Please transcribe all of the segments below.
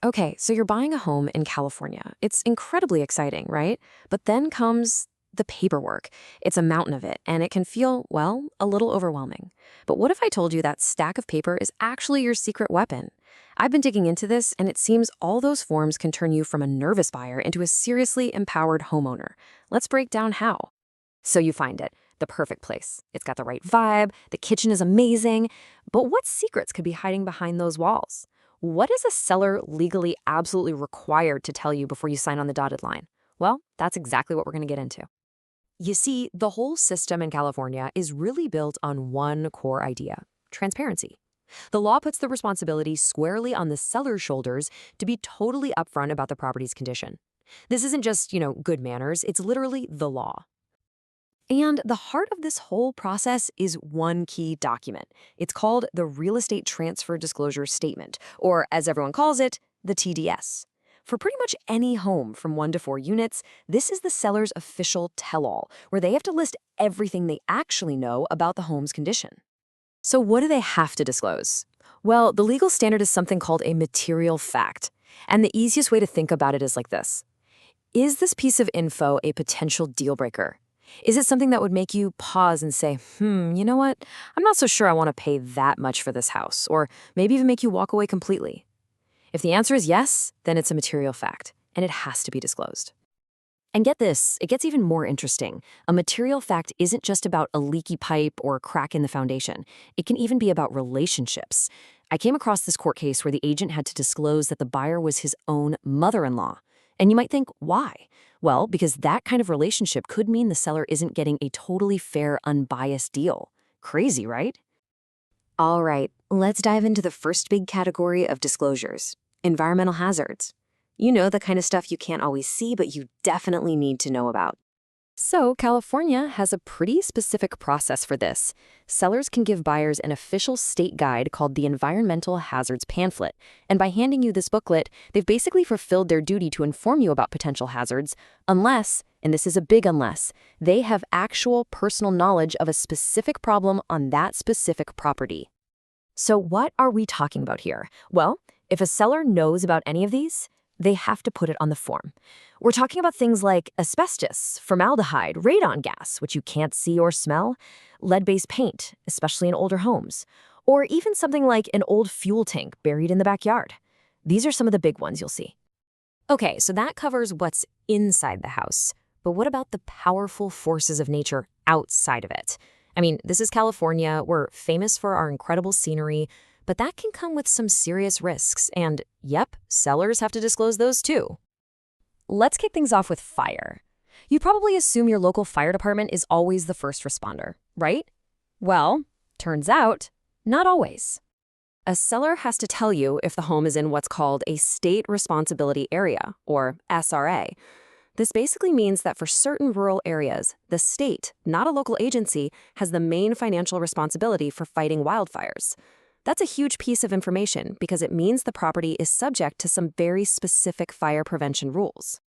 Okay, so you're buying a home in California. It's incredibly exciting, right? But then comes the paperwork. It's a mountain of it, and it can feel, well, a little overwhelming. But what if I told you that stack of paper is actually your secret weapon? I've been digging into this, and it seems all those forms can turn you from a nervous buyer into a seriously empowered homeowner. Let's break down how. So you find it, the perfect place. It's got the right vibe, the kitchen is amazing. But what secrets could be hiding behind those walls? What is a seller legally absolutely required to tell you before you sign on the dotted line? Well, that's exactly what we're going to get into. You see, the whole system in California is really built on one core idea: transparency. The law puts the responsibility squarely on the seller's shoulders to be totally upfront about the property's condition. This isn't just, good manners, it's literally the law. And the heart of this whole process is one key document. It's called the Real Estate Transfer Disclosure Statement, or as everyone calls it, the TDS. For pretty much any home from 1 to 4 units, this is the seller's official tell-all, where they have to list everything they actually know about the home's condition. So what do they have to disclose? Well, the legal standard is something called a material fact. And the easiest way to think about it is like this. Is this piece of info a potential deal breaker? Is it something that would make you pause and say, you know what? I'm not so sure I want to pay that much for this house, or maybe even make you walk away completely? If the answer is yes, then it's a material fact, and it has to be disclosed. And get this, it gets even more interesting. A material fact isn't just about a leaky pipe or a crack in the foundation. It can even be about relationships. I came across this court case where the agent had to disclose that the buyer was his own mother-in-law. And you might think, why? Well, because that kind of relationship could mean the seller isn't getting a totally fair, unbiased deal. Crazy, right? All right, let's dive into the first big category of disclosures: environmental hazards. You know, the kind of stuff you can't always see, but you definitely need to know about. So, California has a pretty specific process for this. Sellers can give buyers an official state guide called the Environmental Hazards Pamphlet. And by handing you this booklet, they've basically fulfilled their duty to inform you about potential hazards, unless, and this is a big unless, they have actual personal knowledge of a specific problem on that specific property. So what are we talking about here? Well, if a seller knows about any of these, they have to put it on the form. We're talking about things like asbestos, formaldehyde, radon gas, which you can't see or smell, lead-based paint, especially in older homes, or even something like an old fuel tank buried in the backyard. These are some of the big ones you'll see. Okay, so that covers what's inside the house. But what about the powerful forces of nature outside of it? I mean, this is California. We're famous for our incredible scenery, but that can come with some serious risks. And yep, sellers have to disclose those too. Let's kick things off with fire. You probably assume your local fire department is always the first responder, right? Well, turns out, not always. A seller has to tell you if the home is in what's called a State Responsibility Area, or SRA. This basically means that for certain rural areas, the state, not a local agency, has the main financial responsibility for fighting wildfires. That's a huge piece of information because it means the property is subject to some very specific fire prevention rules.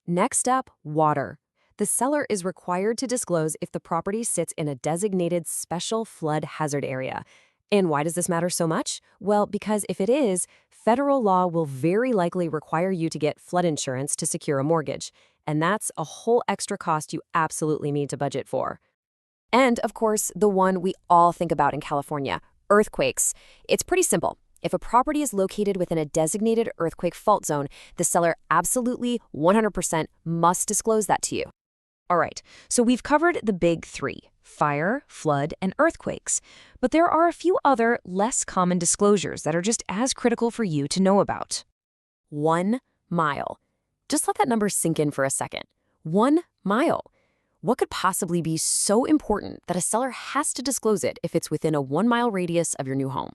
Next up, water. The seller is required to disclose if the property sits in a designated special flood hazard area. And why does this matter so much? Well, because if it is, federal law will very likely require you to get flood insurance to secure a mortgage. And that's a whole extra cost you absolutely need to budget for. And, of course, the one we all think about in California: earthquakes. It's pretty simple. If a property is located within a designated earthquake fault zone, the seller absolutely 100% must disclose that to you. All right, so we've covered the big three: fire, flood, and earthquakes. But there are a few other, less common disclosures that are just as critical for you to know about. 1 mile. Just let that number sink in for a second. 1 mile. What could possibly be so important that a seller has to disclose it if it's within a 1 mile radius of your new home?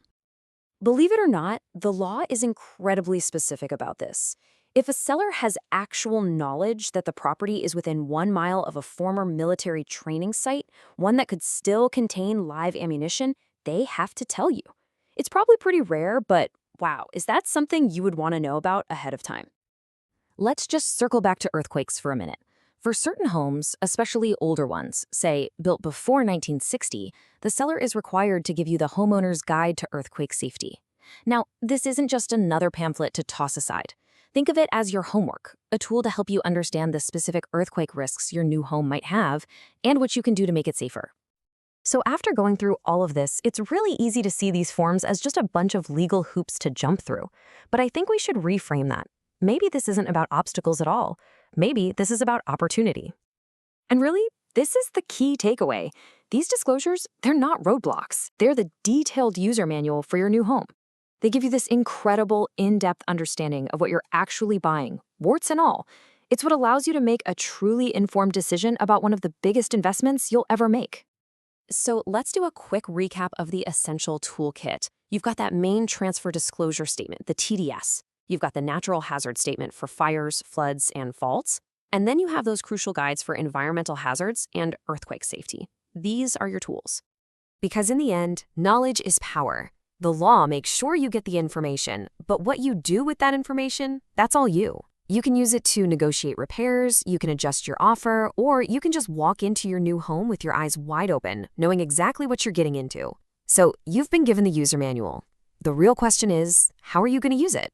Believe it or not, the law is incredibly specific about this. If a seller has actual knowledge that the property is within 1 mile of a former military training site, one that could still contain live ammunition, they have to tell you. It's probably pretty rare, but wow, is that something you would want to know about ahead of time? Let's just circle back to earthquakes for a minute. For certain homes, especially older ones, say built before 1960, the seller is required to give you the homeowner's guide to earthquake safety. Now, this isn't just another pamphlet to toss aside. Think of it as your homework, a tool to help you understand the specific earthquake risks your new home might have and what you can do to make it safer. So after going through all of this, it's really easy to see these forms as just a bunch of legal hoops to jump through. But I think we should reframe that. Maybe this isn't about obstacles at all. Maybe this is about opportunity. And really, this is the key takeaway. These disclosures, they're not roadblocks. They're the detailed user manual for your new home. They give you this incredible, in-depth understanding of what you're actually buying, warts and all. It's what allows you to make a truly informed decision about one of the biggest investments you'll ever make. So let's do a quick recap of the essential toolkit. You've got that main transfer disclosure statement, the TDS. You've got the natural hazard statement for fires, floods, and faults. And then you have those crucial guides for environmental hazards and earthquake safety. These are your tools. Because in the end, knowledge is power. The law makes sure you get the information, but what you do with that information, that's all you. You can use it to negotiate repairs, you can adjust your offer, or you can just walk into your new home with your eyes wide open, knowing exactly what you're getting into. So you've been given the user manual. The real question is, how are you going to use it?